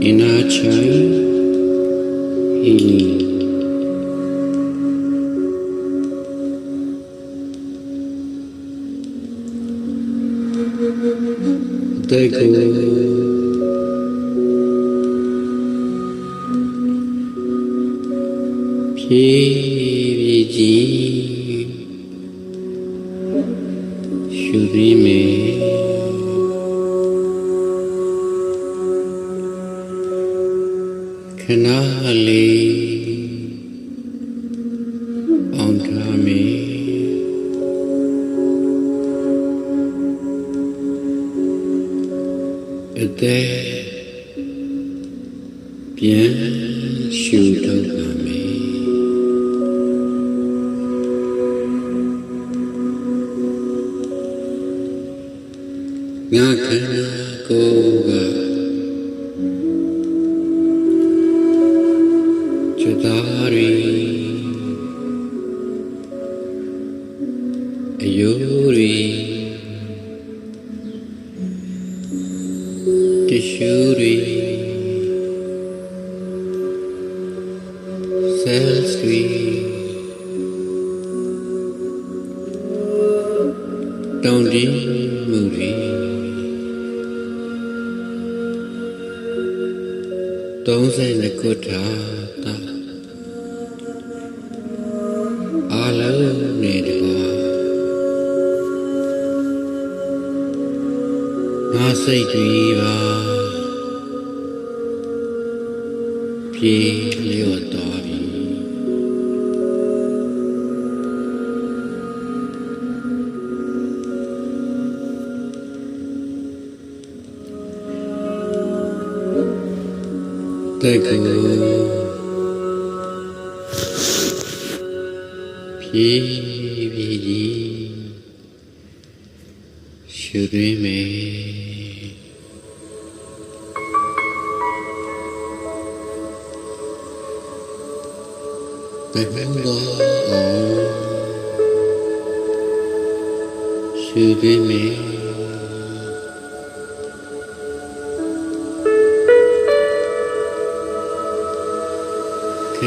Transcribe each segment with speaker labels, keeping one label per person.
Speaker 1: Inner child healing. Kanali Ondami Ede Bien Shutogami Ngakana Goga Chadari Ayuri Kishuri Selsri Dondi Muri Donse Nakota Alo Nedwa Nasai Driva Pi Leotavi Pividi Shurime Bemba Shurime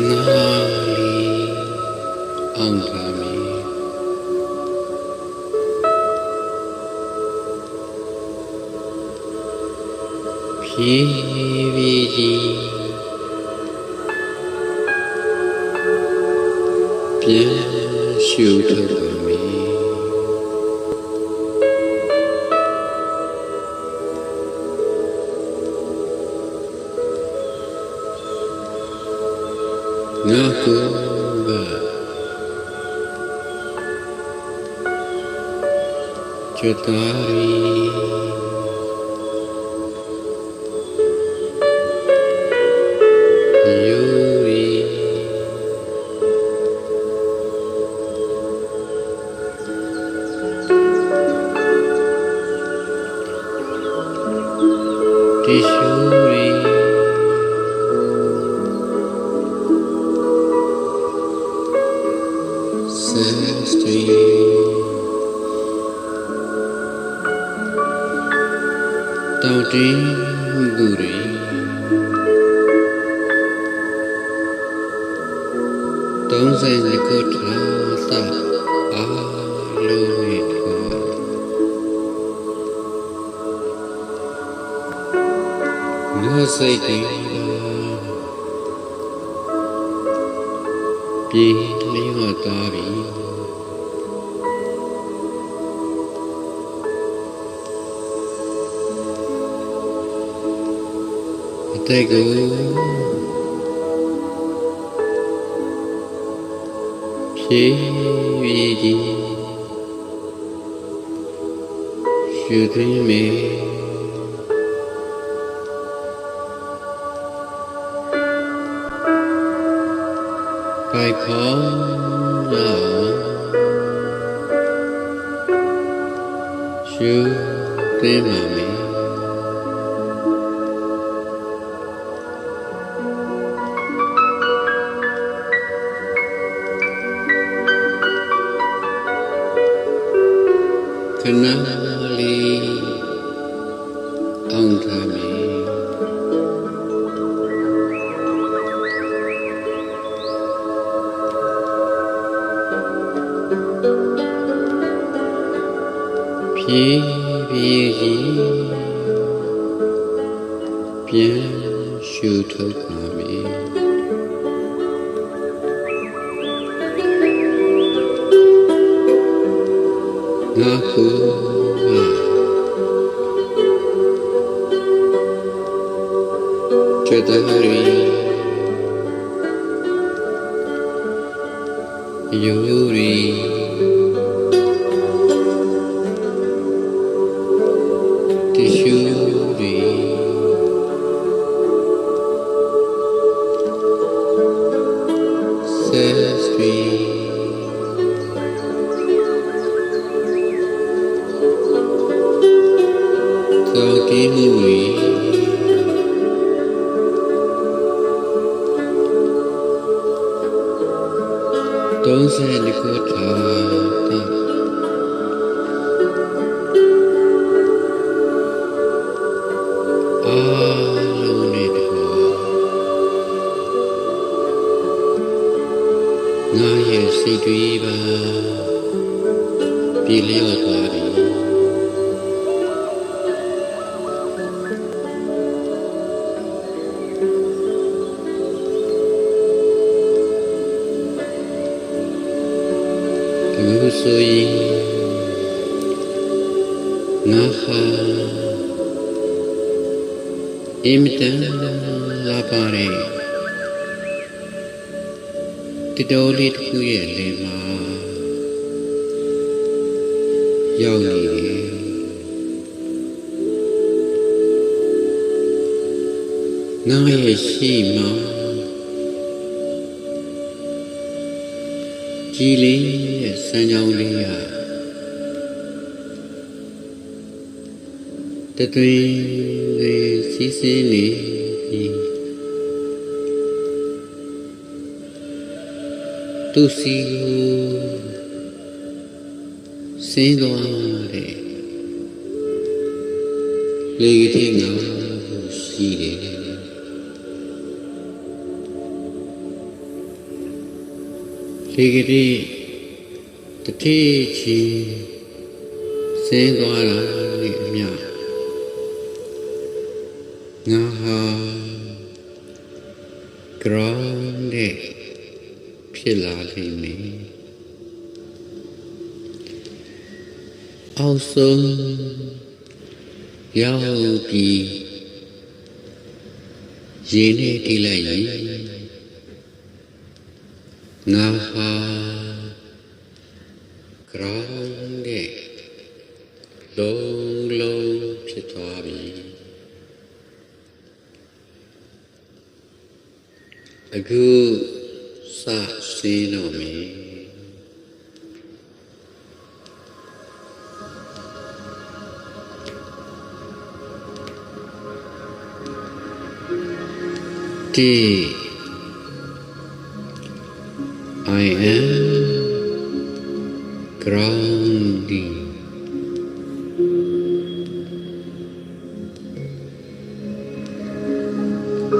Speaker 1: Kanali Angami Pividi Bien Shutogami Nakuga Chatari Yuri Kishuri Sestri Tauti Guri Donse Nikota Ta Alo Nidwa Nasai Driva Pi Leotavi Tego Pividi Shurime By Paul Shoot the mommy Canali on Tammy Bien shoot up mommy Naku Chedari Yuri Tishuri Sestri Toki Hui Don't say the goodစိတ်တွေးပါပြေလျော့သွားပြီအခုဆိုရင်ငါဟာအင်မတန်လာပါတယ်တတော်လေးတစ်ခုရဲ့လယ်မှာရောက်နေတယ်ငါရဲ့ရှိမှကြည်လင်းရဲ့စမ်းကြောင်းလေးဟာတသွေးတွေစီးဆင်းနေပြီးသူစီကိုစင်းသွားတယ်လေကတိငါကိုရှိတယ်လေကတိတတိချီစင်းသွားတာနဲ့အမြငါဟာ groundedဖြစ်လာလိမ့်မယ်အောက်ဆုံးရောက်ပြီးရေနဲ့တိလိုက်ရင်ငါဟာ grounded လုံးဖြစ်သွားပြီအခုစစင်းတော့မယ်T I am grounding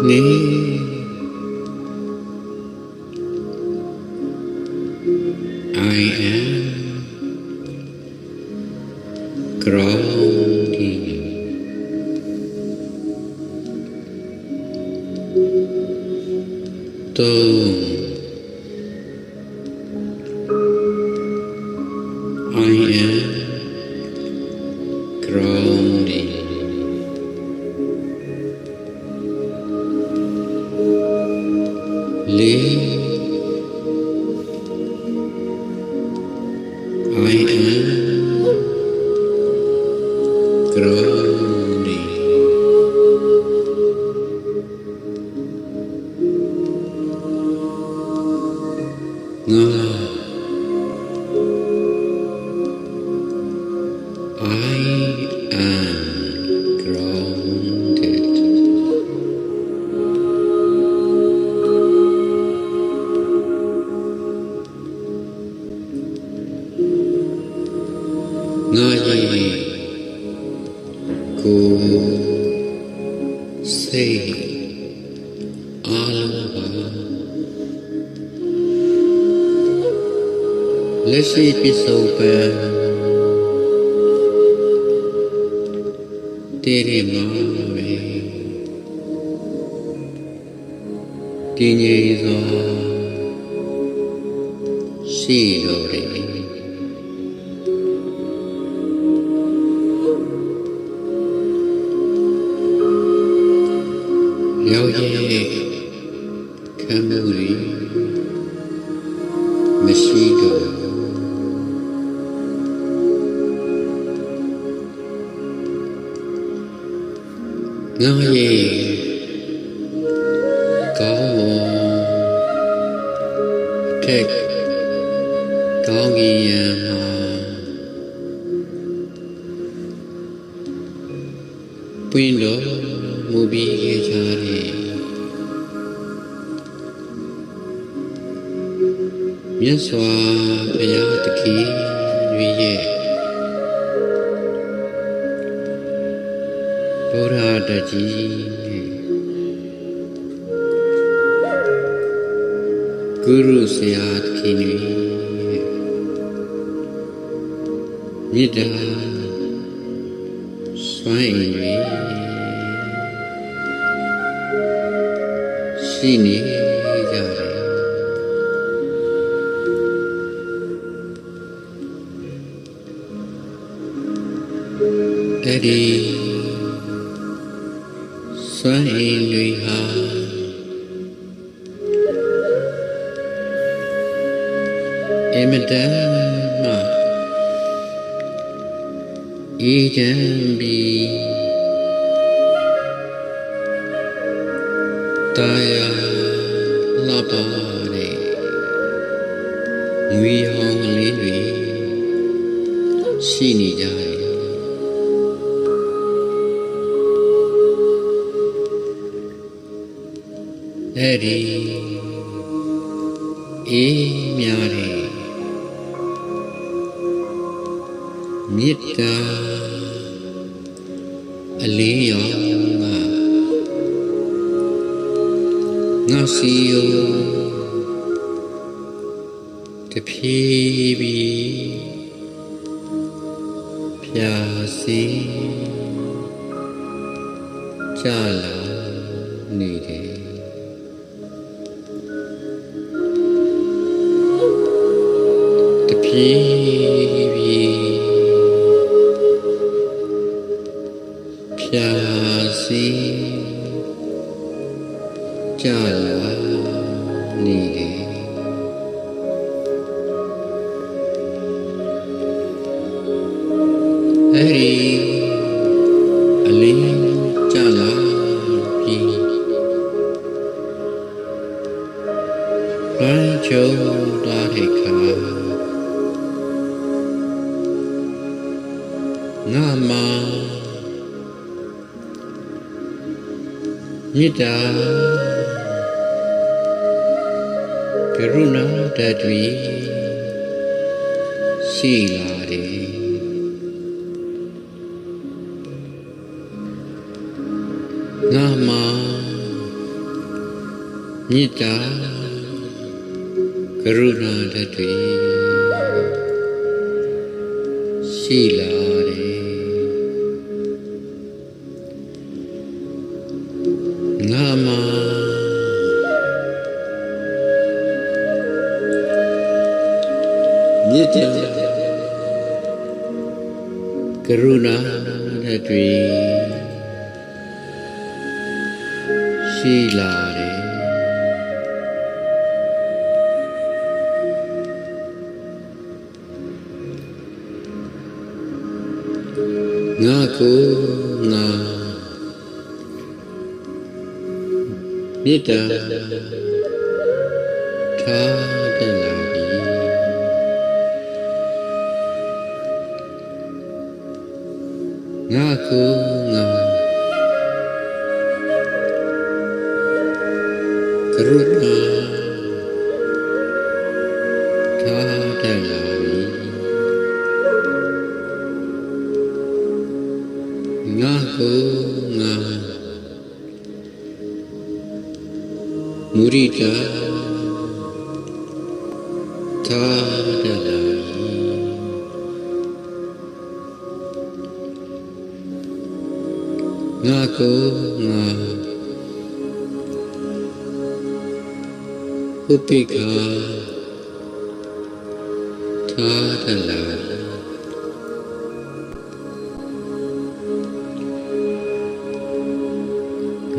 Speaker 1: Ni I am grounding I am grounding I am grounding am grounded. Ngayi ko say alaba Lesi pisopan Tere mame Tinye izo Shidore Yaoye Kamuri Mashido Ngaye Kao Tek Kaogiyama Pindo Mubi Gechari Miaswa Payataki Viye Boradaji Guru Sayat Kini Nida Swainwi Shini Jare Eddie Swainwi Ha Emadama Ijambi Taya Labare Ngui Hong Lili Shini Jare Eddie Myare Mita Aliyama Nasiyo Tepibi Pyasi Jala Nide Tepibi Pyasi Jala Nide Hari Alim Jala Pi Rancho Dharika Nama Nida Karuna Dadvi Silare Nama Nida Karuna Dadvi Silare Nama Nitya Karuna Dadvi Silare Ngaku Nga Nita Thadalavi ငါကိုငါကရုဏာထားတတ်လာပြီငါကိုငါမုရိဒာထားတတ်လာပြီငါကိုငါဥပိ္ပခာထားတတ်လာပြီ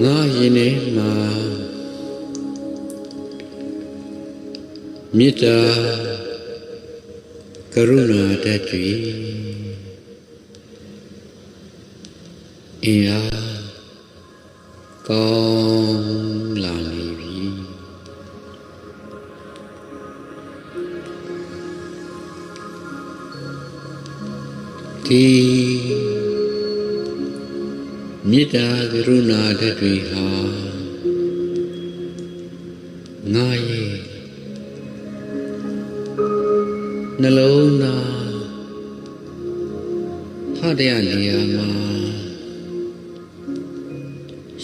Speaker 1: ငါရင်ထဲမှာမေတ္တာကရုဏာဓာတ်တွေအင်အားကောင်းလာနေပြီဒီမေတ္တာကရုဏာဓာတ်တွေဟာငါရဲ့နှလုံးသားဟတရားနေရာမှာ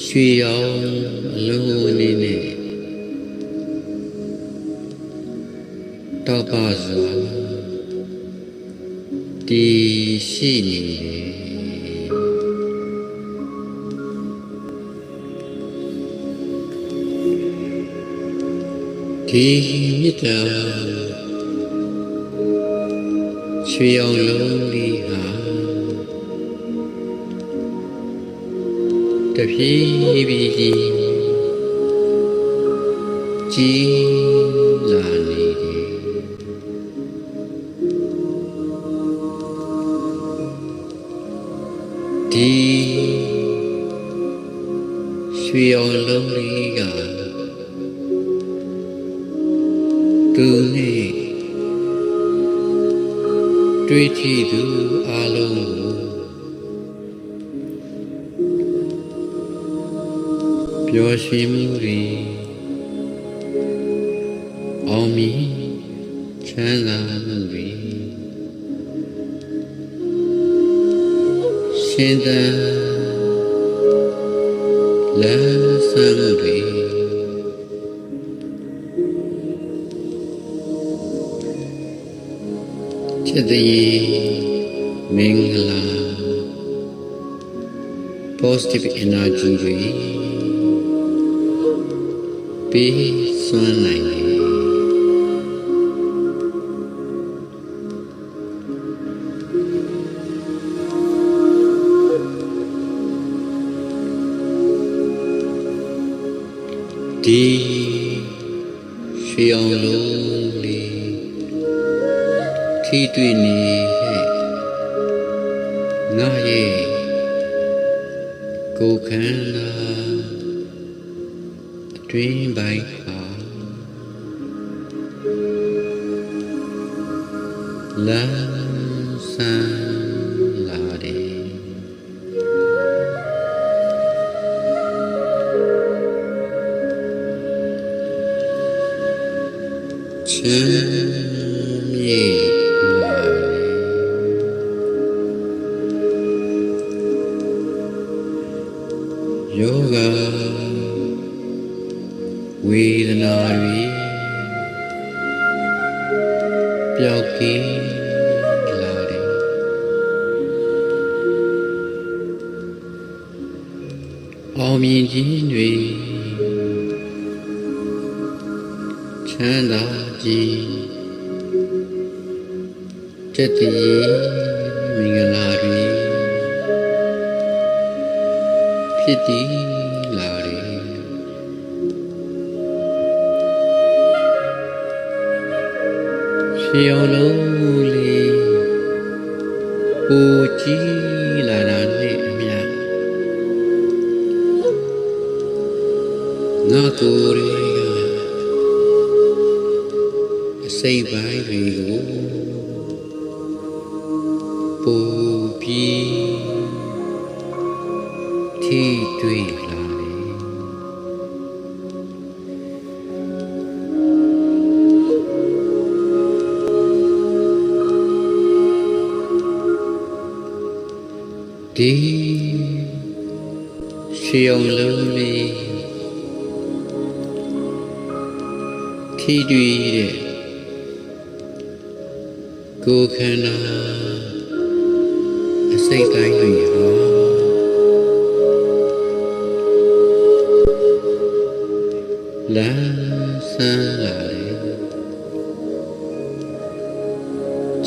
Speaker 1: ရွှေရောင်အလုံးအနေနဲ့တောက်ပစွာတည်ရှိနေတယ်ဒီမေတ္တာရွှေရောင်လုံးလေးဟာတဖြည်းဖြည်းကြီးလာနေတယ်ဒီရွှေရောင်လုံးလေးကသူနဲ့တွေ့ထိသူအလုံးကိုပျော်ရွှင်မှုတွေအောင်မြင်ချမ်းသာမှုတွေရှင်သန်လန်းဆန်းမှုတွေချစ်တဲ့မင်္ဂလာ positive energy တွေပေးစွမ်းနိုင်တယ်ဒီရွှေအောင်လုံးလေးထိတွေ့နေတဲ့ငါရဲ့ကိုယ်ခန္ဓာအတွင်းပိုင်းဟာလန်းဆန်းလာတယ်ချမ်းမြေ့လာတယ်ယောဂဝေဒနာတွေပျောက်ကင်းလာတယ်အောင်မြင်ခြင်းတွေချမ်းသာခြင်းတည်တည်မင်္ဂလာတွေဖြစ်တည်လာတယ်ရွှေရောင်လုံးလေးပူကြီးလာတာနဲ့အမျှငါကိုယ်တွေကအစိတ်ပိုင်းတွေကိုပူပြီး ထိတွေ့လာတယ်ဒီရှေးအောင်လုံးလေးထိတွေ့တဲ့ကိုယ်ခန္ဓာအစိတ်တိုင်းတွေဟာလန်းဆန်းလာတယ်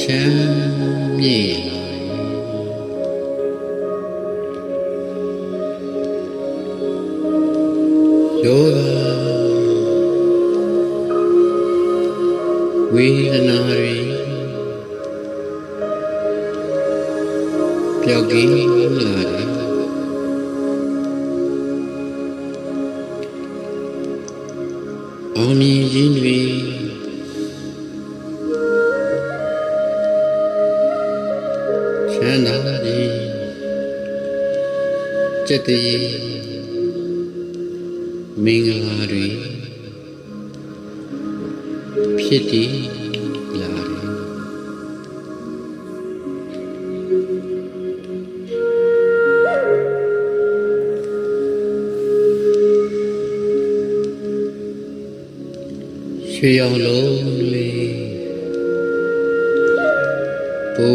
Speaker 1: ချမ်းမြေ့လာတယ်ယောဂဝေဒနာတွေပျောက်ကင်းလာတယ်အောင်မြင်ခြင်းတွေချမ်းသာခြင်းจิตတည်းမင်္ဂလာတွေဖြစ်တည်လာတယ်ရွှေရောင်လုံးလေးပူ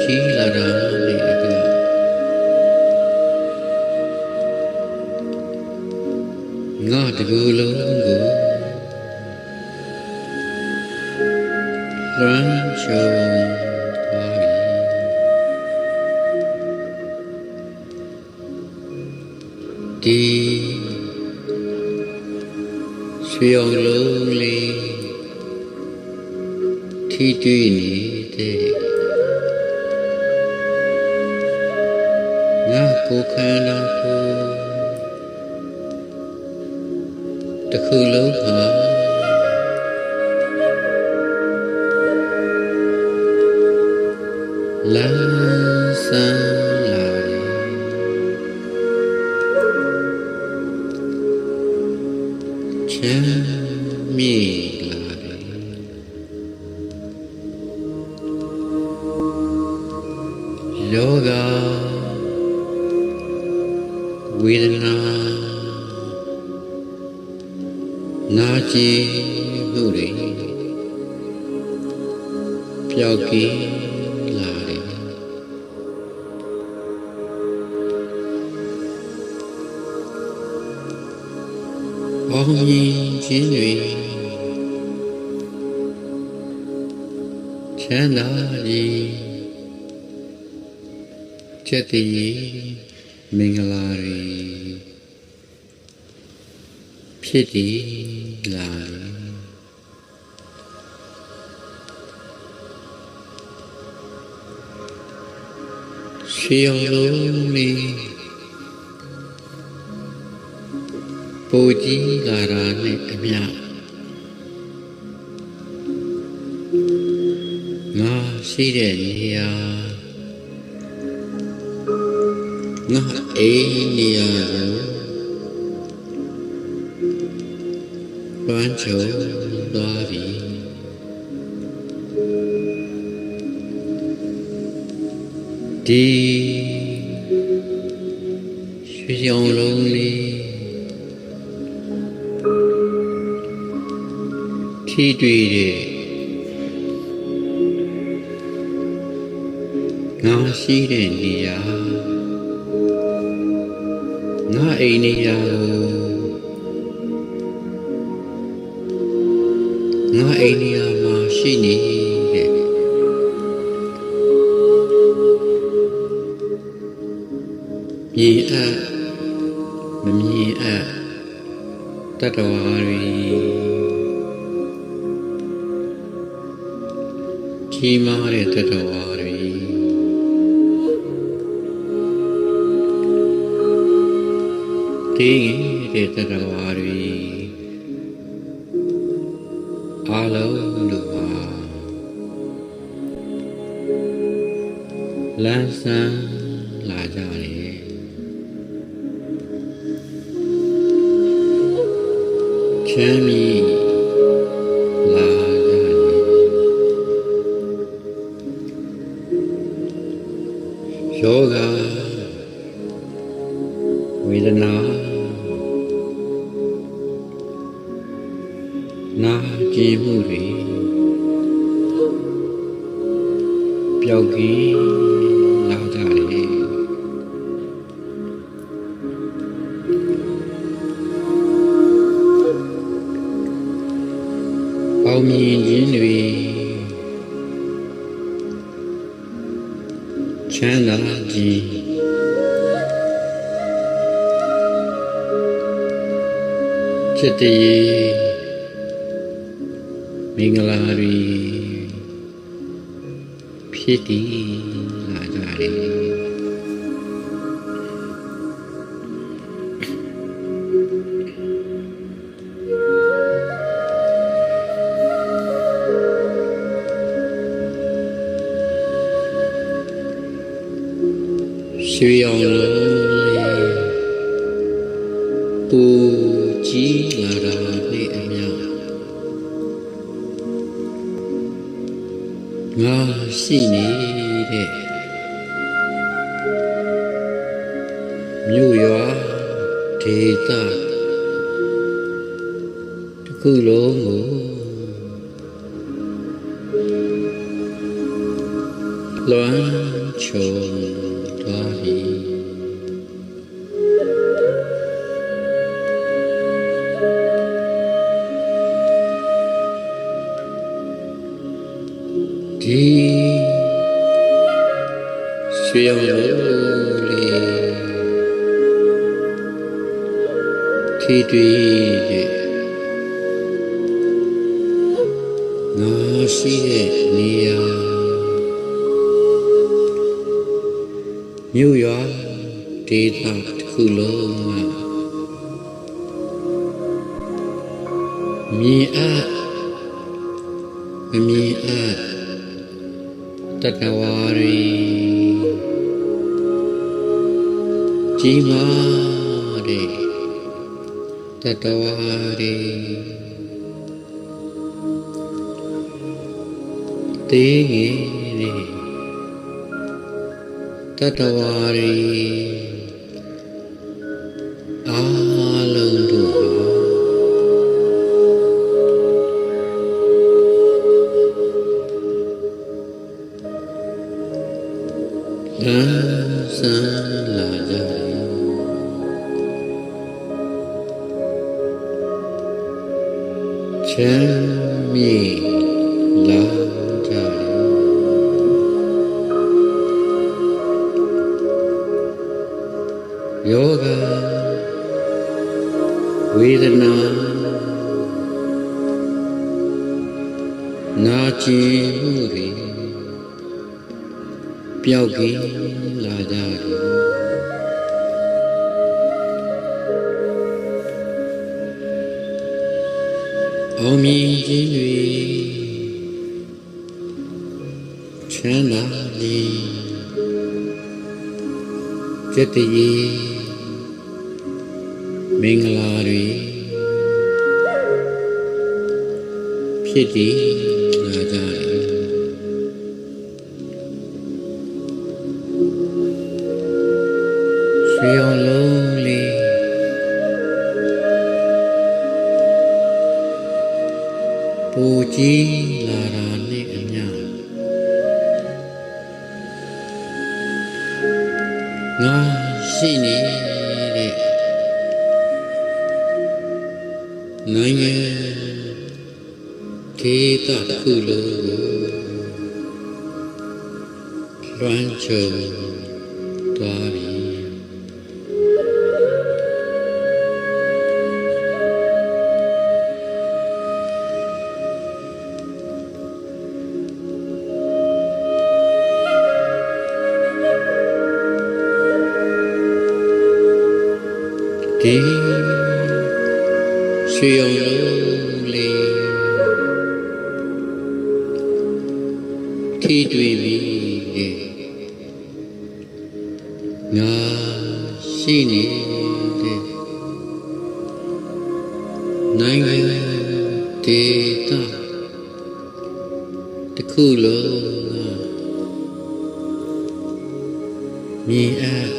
Speaker 1: ကြီးလာတာနဲ့အတူငါတကူလုံးကိုလွမ်းချုံသွားပြီဒီရွှေရောင်လုံးလေးထိတွေ့နေတဲ့ငါကိုယ်ခန္ဓာကိုတစ်ခုလုံးဟာလန်းဆန်းလာတယ်ချမ်းမြေ့လာတယ်ယောဂဝေဒနာနာကျင်မှုတွေပျောက်ကင်းလာတယ်အောင်မြင်ခြင်းတွေချမ်းသာခြင်းจิตတည်းမင်္ဂလာတွေဖြစ်တည်လာတယ်ရှေးအောင်လုံးလေးပူကြီးလာတာနဲ့အမျှငါရှိတဲ့နေရာငါအိမ်နေရာကိုပန်းချုံသွားပြီဒီရွှေရောင်လုံးလေးထိတွေ့တဲ့ငါရှိတဲ့နေရာငါအိမ်နေရာကိုငါအိမ်နေရာမှာရှိနေတဲ့မြင်အပ်မမြင်အပ်တတ္တဝါတွေကြီးမားတဲ့တတ္တဝါတွေတည်တဲ့တတ္တဝါတွေအားလုံးတို့ဟာလန်းဆန်းလာကြတယ် မ်းမြေ့လာကြတယ်ယောဂဝေဒနာနာကျင်မှုတွေပျောက်ကင်းလာကြတယ်အောင်မြင်ခြင်းတွေချမ်းသာခြင်းจิตတရေမင်္ဂလာတွေဖြစ်တည်လာကြတယ်ရွှေအောင်လုံးလေးပူကြီးလာတာနဲ့အမျှငါရှိနေတဲ့မြို့ရွာဒေသတစ်ခုလုံးကိုလွမ်းခြုံသွားပြီဒီရွှေအောင်လုံးလေးထိတွေ့တဲ့ငါရှိတဲ့နေရာမြို့ရွာဒေသတစ်ခုလုံးကမြင်အပ်မမြင်အပ်တတဝါတွေကြီးမားတဲ့တတဝါတွေတေးငယ်တဲ့တတဝါတွေအားလုံးတို့ဟာလမ်းဆန်းလာကြတယ်ချမ်းမြေ့လာကြတယ်ယောဂဝေဒနာနာကျင်မှုတွေပျောက်ကင်းလာကြတယ်အောင်မြင်ခြင်းတွေချမ်းသာခြင်းจิตတရေမင်္ဂလာတွေဖြစ်တည်လာကြတယ်ရွှေအောင်လုံးလေးပူကြီးလာတာနဲ့အမျှငါရှိနေတဲ့နိုင်ငံဒေသတစ်ခုလုံးကိုလွှမ်းခြုံသွားပြီဒီရွှေအောင်လုံးလေးထိတွေ့ပြီငါရှိနေတဲ့ နိုင်ငံဒေသတစ်ခုလုံးမြင်အပ်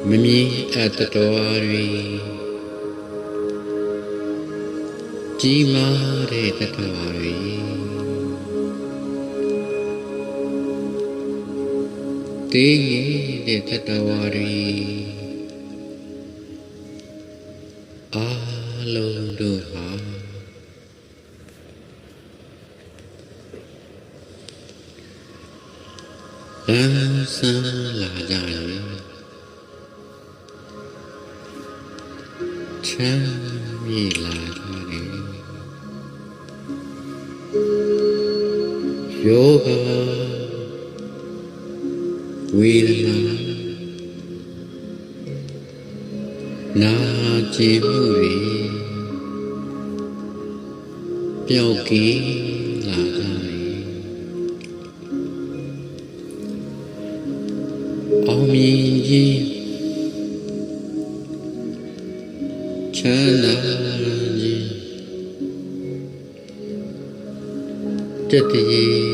Speaker 1: မမြင်အပ်တတော်တွေကြီးမားတဲ့တတော်တွေတည်ငြိမ်တဲ့တတော်တွေအားလုံးတို့ဟာလမ်းဆန်းလာကြတယ်ချမ်းမြေ့လာကြတယ်ယောဂဝေဒနာနာကျင်မှုတွေပျောက်ကင်းလာကြတယ်အောင်မြင်ခြင်းချမ်းသာခြင်းတတည်း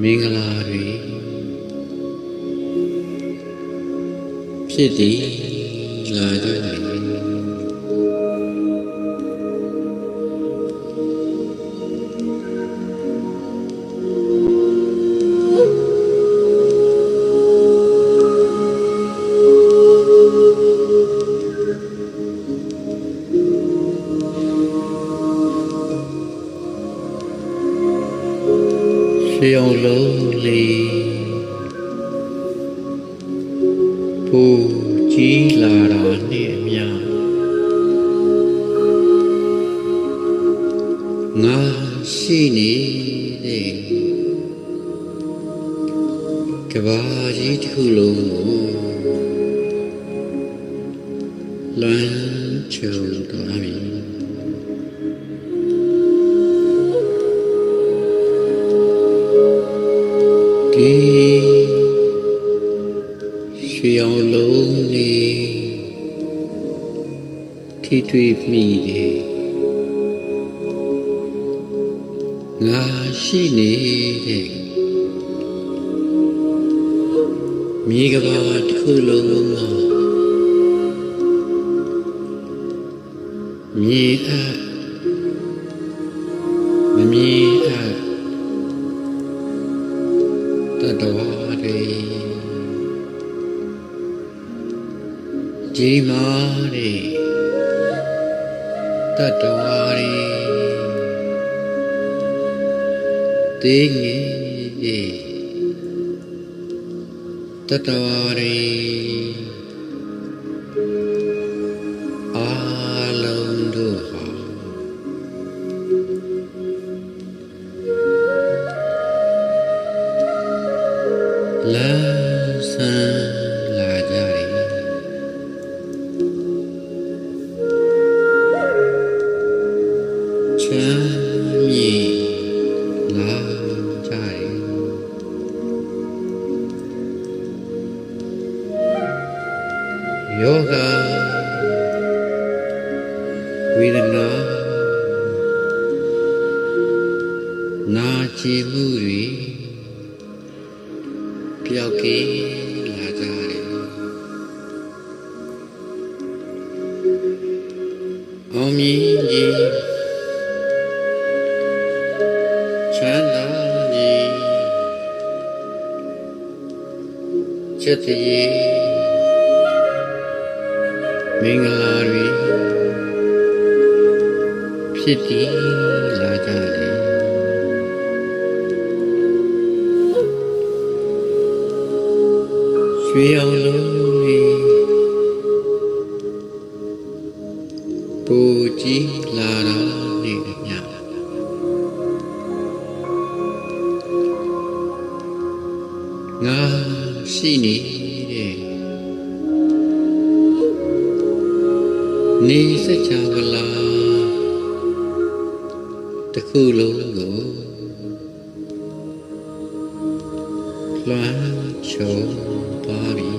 Speaker 1: မင်္ဂလာတွေဖြစ်တည်လာကြတယ်ရှေးအောင်လုံးလေးပူကြီးလာတာနဲ့အမျှငါရှိနေတဲ့ကဘာကြီးတစ်ခုလုံးကိုလွမ်းခြုံသွားပြီရှေးအောင်လုံးလေးထိတွေ့မိတယ်ငါရှိနေတဲ့မြေကဘာတစ်ခုလုံးမှာမြေအပ်မမြေအပ်တတော်တွေကြီးမားတဲ့တတော်တွေတည်ငြိမ်တဲ့တတော်တွေအားလုံးတို့ဟာလမ်းဆန်းလာကြတယ်ချမ်းမြေ့လာကြတယ်ယောဂဝေဒနာနာကျင်မှုတွေပျောက်ကင်းလာကြတယ်အောင်မြင်ခြင်းချမ်းသာခြင်းချစ်ခြင်းမင်္ဂလာတွေဖြစ်တည်လာကြတယ်ရွှေအောင်လုံးလေးပူကြီးလာတာနဲ့အမျှငါရှိနေတဲ့နေစကြဝဠာတစ်ခုလုံးကိုလွှမ်းခြုံသွားပြီ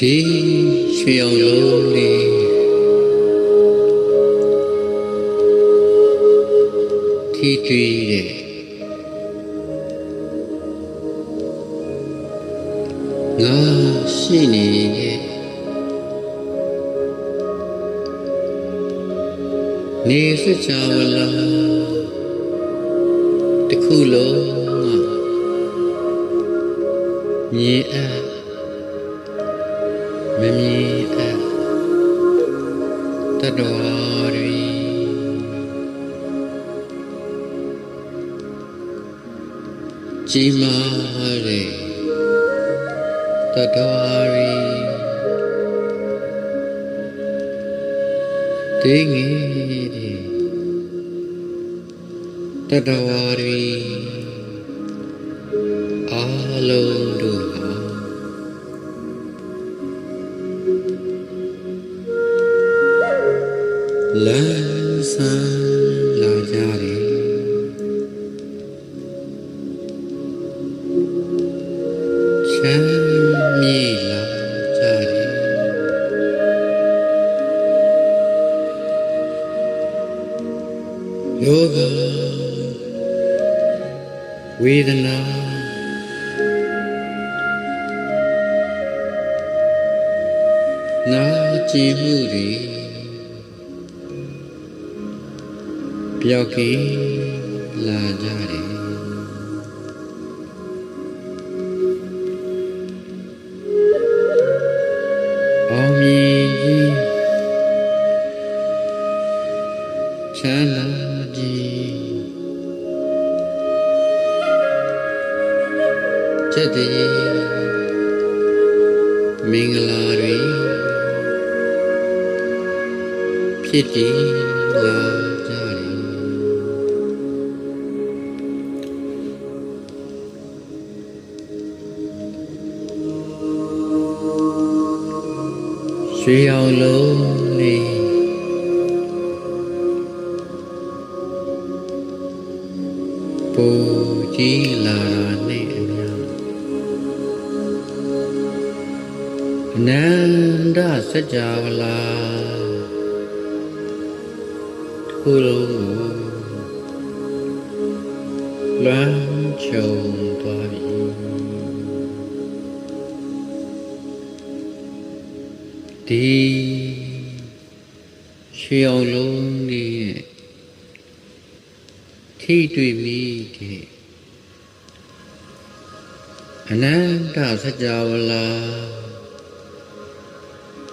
Speaker 1: ဒီရွှေအောင်လုံးလေးထိတွေ့တဲ့ငါရှိနေတဲ့နေစကြဝဠာတစ်ခုလုံးမြင်အပ်မမြင်အပ်တတ္တဝါတွေကြီးမားတဲ့တတ္တဝါတွေသိငယ်တဲ့တတ္တဝါတွေအားလုံးတို့ဟာလမ်းဆန်းလာကြတယ်ချမ်းမြေ့လာကြတယ်ယောဂဝေဒနာနာကျင်မှုတွေပျောက်ကင်းလာကြတယ်အောင်မြင်ခြင်းချမ်းသာခြင်းချက်တည်းမင်္ဂလာတွေဖြစ်တည်လာကြတယ်ရွှေအောင်လုံးလေးပူကြီးလာတာနဲ့အမျှအနန္တစัจ java လာခုလုံးကိုလွမ်းခြုံသွားပြီဒီရွှေအောင်လုံးလေးထိတွေ့မိတဲ့အနန္တစัจ java လာ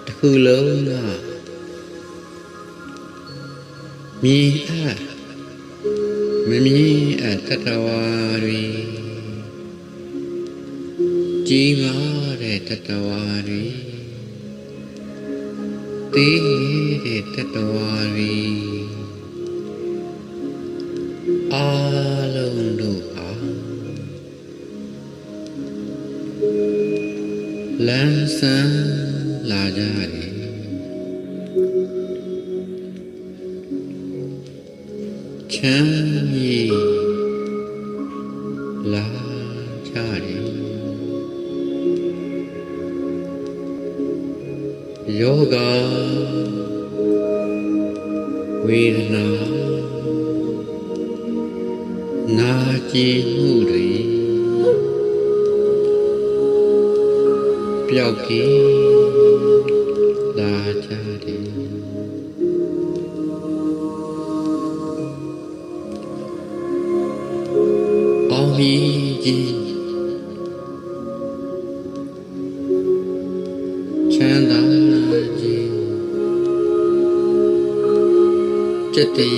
Speaker 1: တစ်ခုလုံးကမြင်အပ်မမြင်အပ်တတ္တဝါတွေကြီးမားတဲ့တတ္တဝါတွေသိတဲ့တတ္တဝါတွေအားလုံးတို့ဟာလမ်းဆန်းလာကြတယ်ချမ်းမြေ့လာကြတယ်ယောဂဝေဒနာနာကျင်မှုတွေပျောက်ကင်းလာကြတယ်အောင်မြင်ခြင်းချမ်းသာခြင်းจิตတိ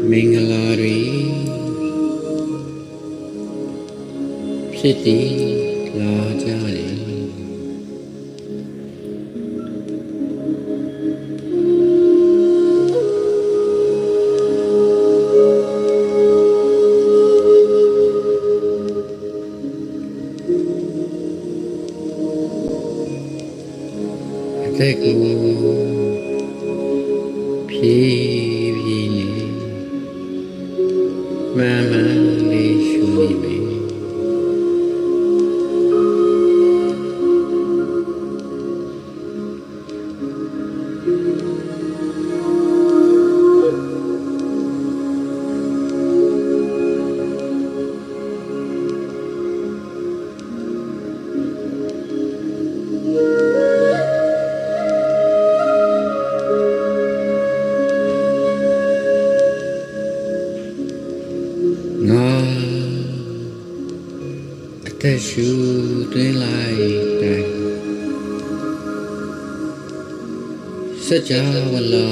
Speaker 1: မင်္ဂလာတွေဖြစ်တည်လာကြတယ်အသက်ကိုဖြည်းဖြည်းနဲ့မှန်မှန်လေးရှုမိမယ် ရှုသွင်းလိုက်တိုင်းစัจ java လာ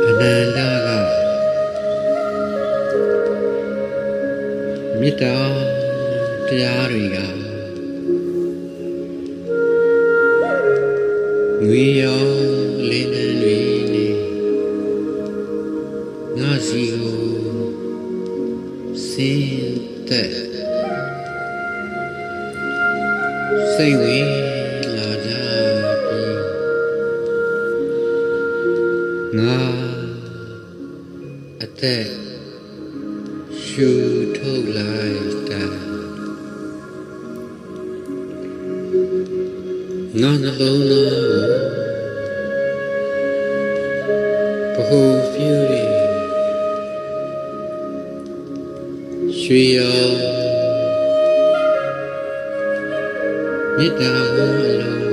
Speaker 1: အနန္တကမေတ္တာတရားတွေကငွေရောလင်းနှံတွေနဲ့ငါစီကိုစင်သက်စိတ်ဝင်လာကြပြီးငါအသက်ရှူထုတ်လိုက်တာငါနှလုံးသားကိုဘ ഹു ပြုရရွှေရောမေတ္တာဘုံအလုံး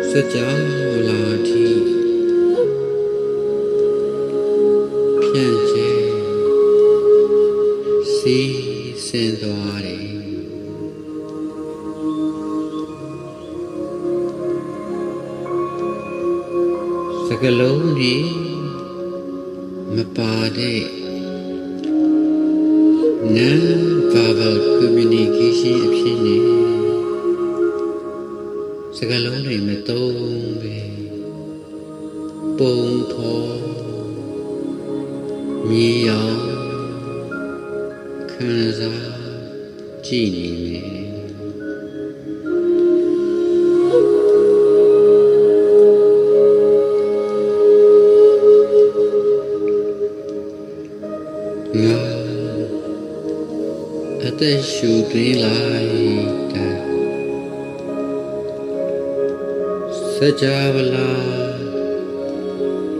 Speaker 1: စัจ java လာတိဖြန့်ကျဲစီစင်သွားတယ်စကလုံးဒီမပါတဲ့non-verbal communication အဖြစ်နဲ့စကားလုံးတွေမသုံးပဲပုံဖော်မြည်အောင်ခံစားကြည့်နေမယ်ငါအသက်ရှူသွင်းလိုက်တာစัจ java လာ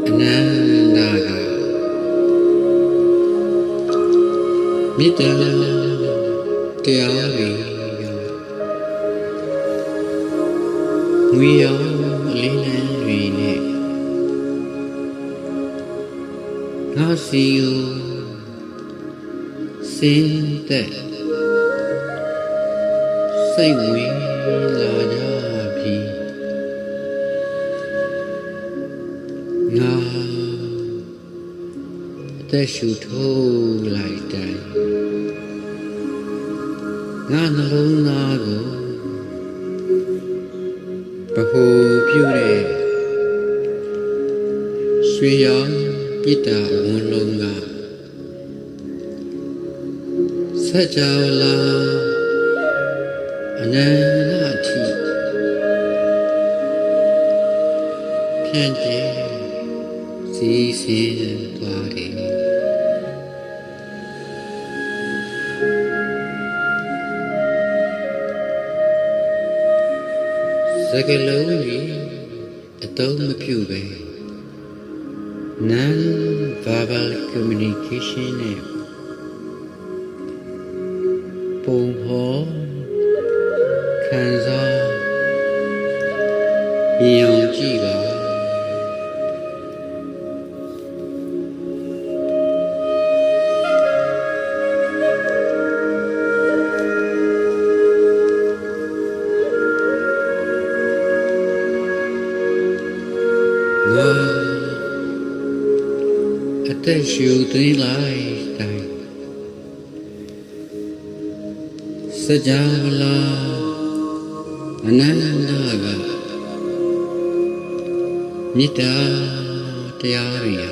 Speaker 1: အနန္တကမေတ္တာတရားတွေကငွေရောအလင်းနှံတွေနဲ့ငါစီကိုစင်သက်စိတ်ဝင်လာကြပြီးငါအသက်ရှူထုတ်လိုက်တိုင်းငါနှလုံးသားကိုဗ ഹു ပြုတဲ့ရွှေရောင်မေတ္တာဝန်းလုံးကစัจ java လာအနန္တအထိဖြန့်ကျဲစီစင်သွားတယ်စကားလုံးကြီးအသုံးမပြုပဲ non-verbal communication နဲ့ပုံဖော်ခံစားမြင်အောင်ကြည့်ပါငါအသက်ရှူသွင်းလိုက်တိုင်းစัจ java လာအနန္တကမေတ္တာတရားတွေဟာ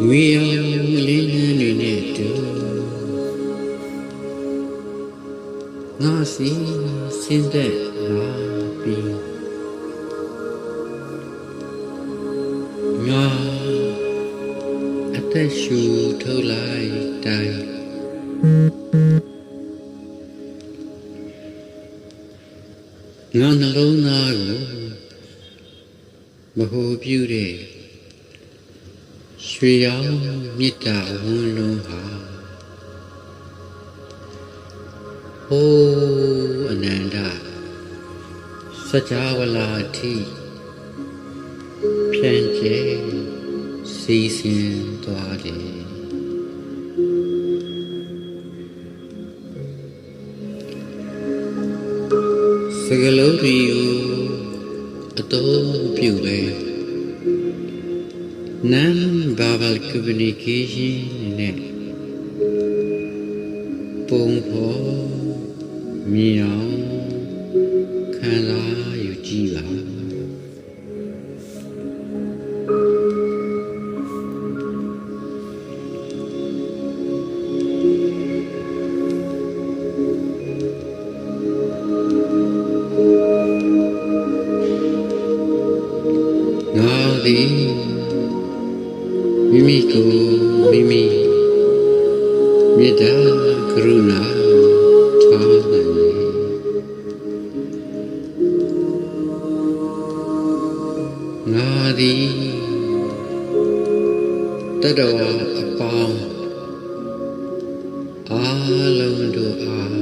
Speaker 1: ငွေရောင်လင်းနှံတွေနဲ့တူငါစီစင်သက်လာပြီးငါအသက်ရှူထုတ်လိုက်တိုင်းငါနှလုံးသားကိုဗ ဟူ ပြုတဲ့ရွှေရောင်မေတ္တာဝန်းလုံးဟာဟိုးအနန္တစัจ java လာအထိဖြန့်ကျဲစ စီးဆင်းသွားတယ်စကလုံးတွေကိုအသုံးပြုပဲNon-verbal communication နဲ့ပုံဖော်မြင်အောင်ခံစားယူကြည့်ပါငါသည်မိမိကိုမိမိမေတ္တာကရုဏာထားနိုင်တယ်ငါသည်တတဝအပေါင်းအားလုံးတို့အား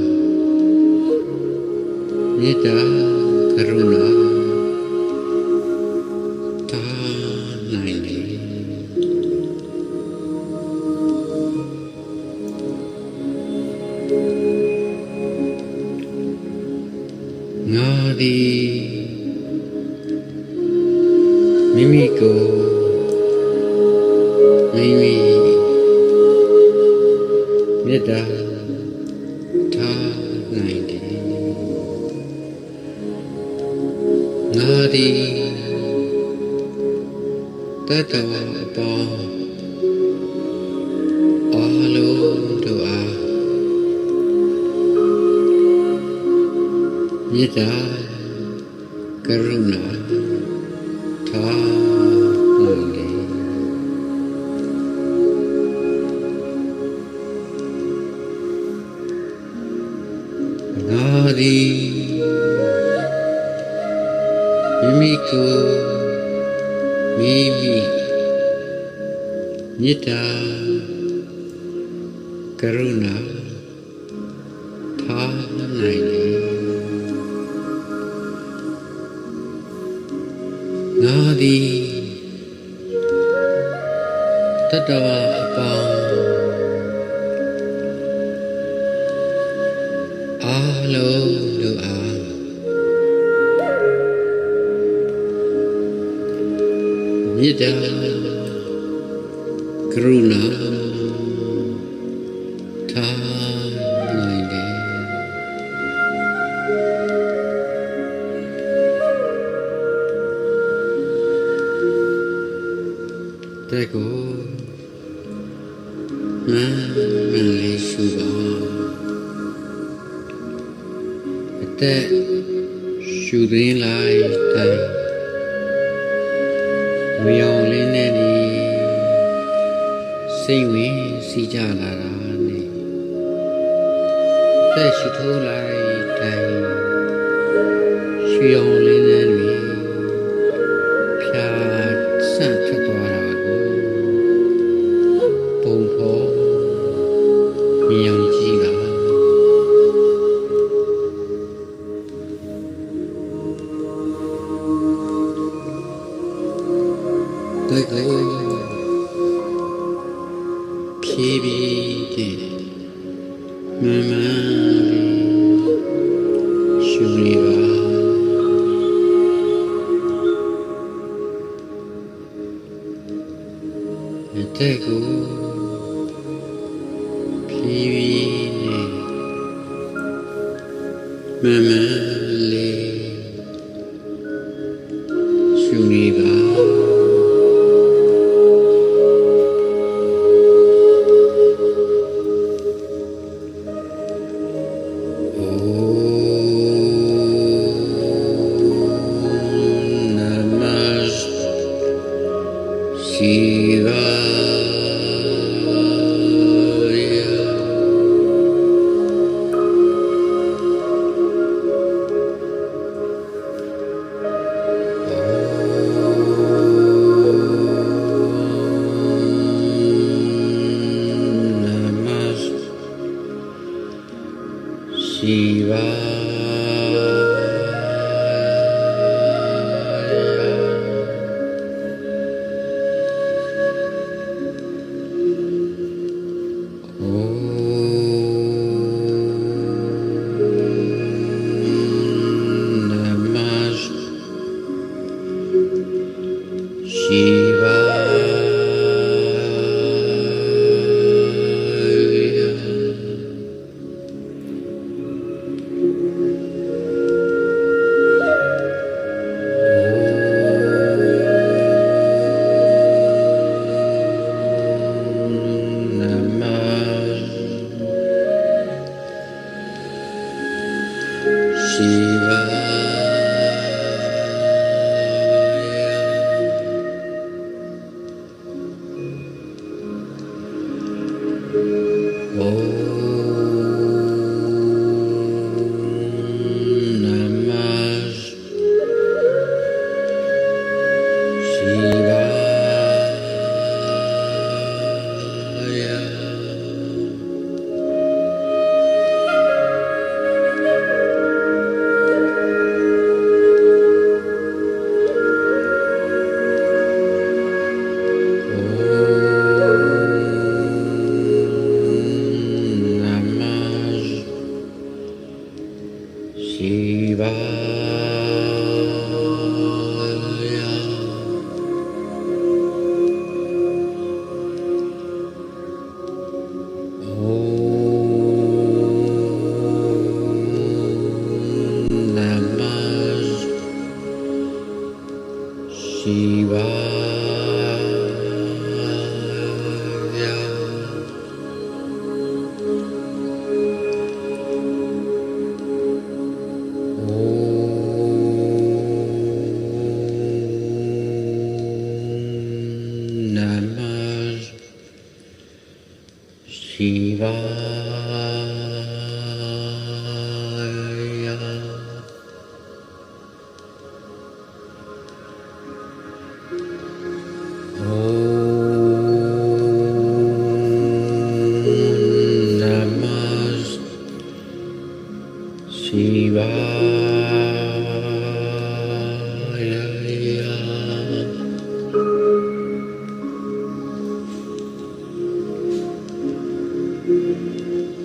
Speaker 1: မေတ္တာကရုဏာထားနိုင်တယ်ငါသည်မိမိကိုမိမိမေတ္တာထားနိုင်တယ်ငါသည်တတဝအပေါင်းအားလုံးတို့အားမေတ္တာကရုဏာထားနိုင်တယ်ငါသည်မိမိကိုမိမိမေတ္တာကရုဏာထားနိုင်တယ်ငါသည်တတဝအပေါင်းအားလုံးတို့အားမေတ္တာကရုဏာထားနိုင်တယ်တဲ့ကိုမှန်လေးရှုပါအသက်ရှုသွင်းလိုက်တိုင်းဝေအောင်လေးနဲ့ဒီစိတ်ဝင်စီးကြလာတာနဲ့အသက်ရှုထိုးလိုက်တိုင်းရွှေအောင်လေးနဲ့ဒီဖြာဆန့်ထွက်သွားတာကိုပုံဖော်မြင်အောင်ကြည့်ပါတဲ့ကိုဖြည်းဖြည်းတဲ့မမရှုနေပါတဲ့ကိုဖြည်းဖြည်းနဲ့မမလေးရှုနေပါ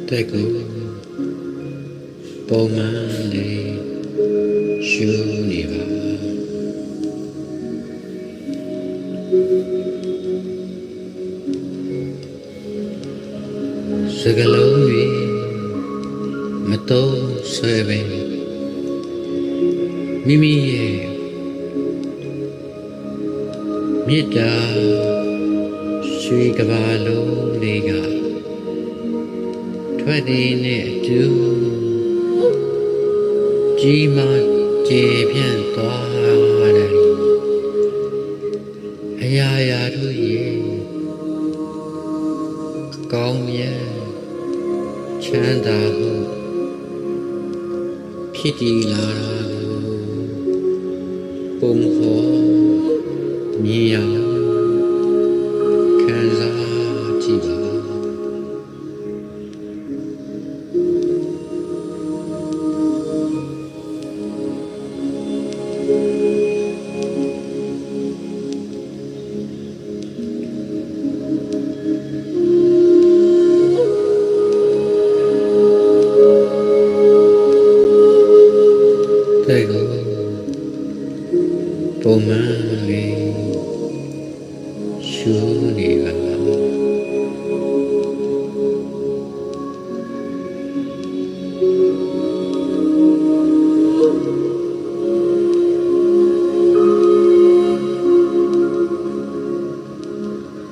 Speaker 1: တက်ကိုပုံမှန်လေးရှုနေပါစကလုံးတွေမတော့ဆွဲပဲမိမိရဲ့မေတ္တာရွှေကဘာလုံးလေးကထွက်တည်နဲ့အတူကြီးမားကျေပြန့်သွားတယ်အရာရာတို့ရဲ့ကောင်းမြတ်ချမ်းသာမှုဖြစ်တည်လာတာကိုပုံဟောမြင်ရခံစားကြည့်ပါတဲ့ကိုပုံမှန်လေးရှုနေပါ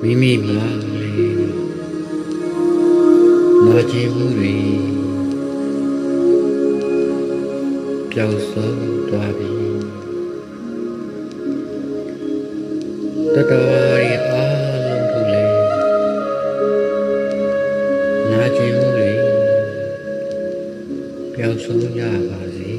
Speaker 1: မိမိမှာလေးနာကျင်မှုတွေပျောက်ဆုံးသွားပြီတတော်ရီအားလုံးတို့လေနာကျင်မှုတွေပျောက်ဆုံးကြပါစေ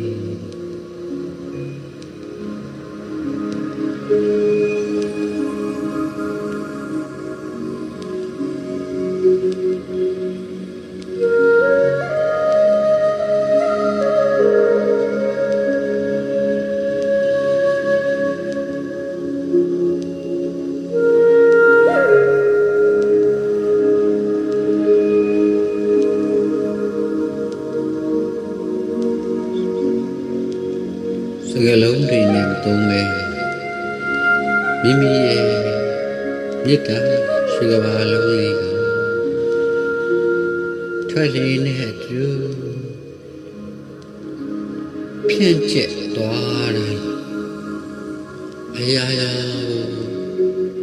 Speaker 1: စကလုံးတွေနဲ့သုံးပဲမိမိရဲ့မေတ္တာရှိကဘာလုံးလေးကိုထွက်လေနဲ့အတူဖြန့်ကျက်သွားတယ်အရာရာ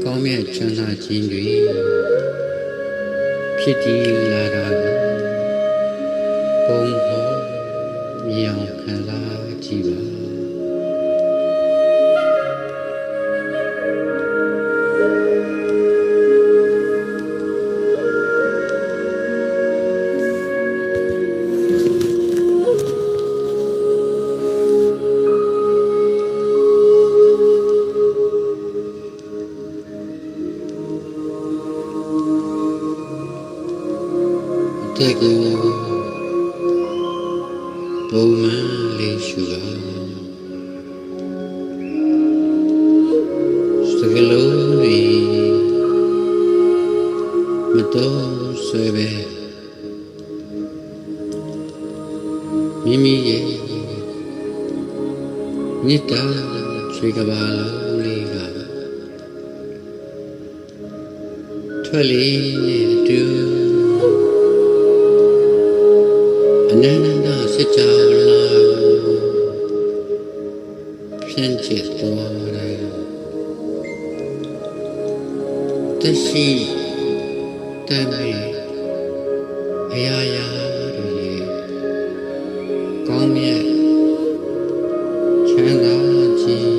Speaker 1: ကောင်းမြတ်ချမ်းသာခြင်းတွေဖြစ်တည်လာတာကိုပုံဟောမြင်အောင်ခံစားကြည့်ပါ ကိုပုံမှန်လေးရှုပါစကလုံးတွေမတော်ဆွဲပဲမိမိရဲ့မေတ္တာဆွေကဘာလုံးလေးကထွက်လေနဲ့အတူအနန္တစစ်ကြောလာဖြန့်ကျက်သွားတယ်တရှိတမေအရာရာတွေကောင်းမြတ်ချမ်းသာခြင်း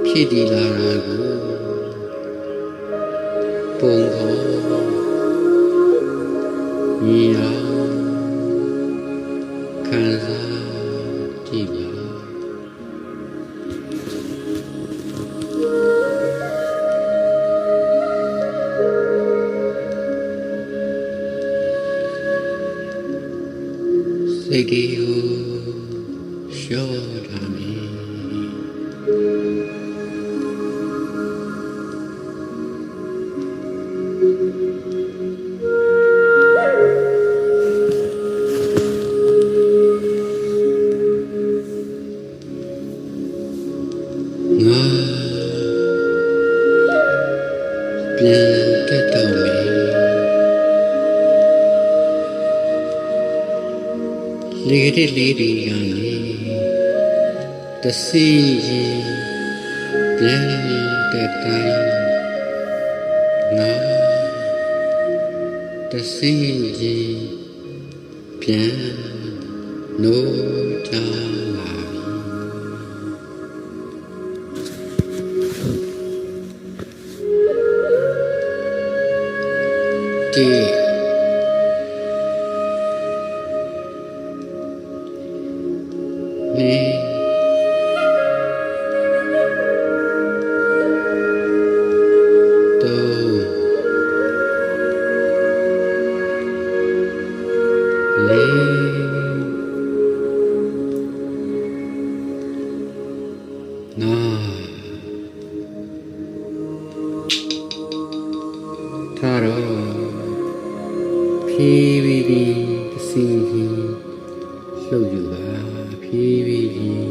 Speaker 1: ဖြစ်တည်လာတာကိုပုံခေါ်မြင်အောင်ခံစားကြည့်ပါစိတ်ကိုလျှော့ထားမည်ငါပြန်တက်တော့မယ်လေးတွေကနေတစီရင်ပြန်တက်တိုင်းငါတစီရင်ပြန်နိုးကြလာပြီနေတော့လေနာထားတော့ဖြည်းဖြည်းတစီလှုပ်ယူပါဖြည်းဖြည်း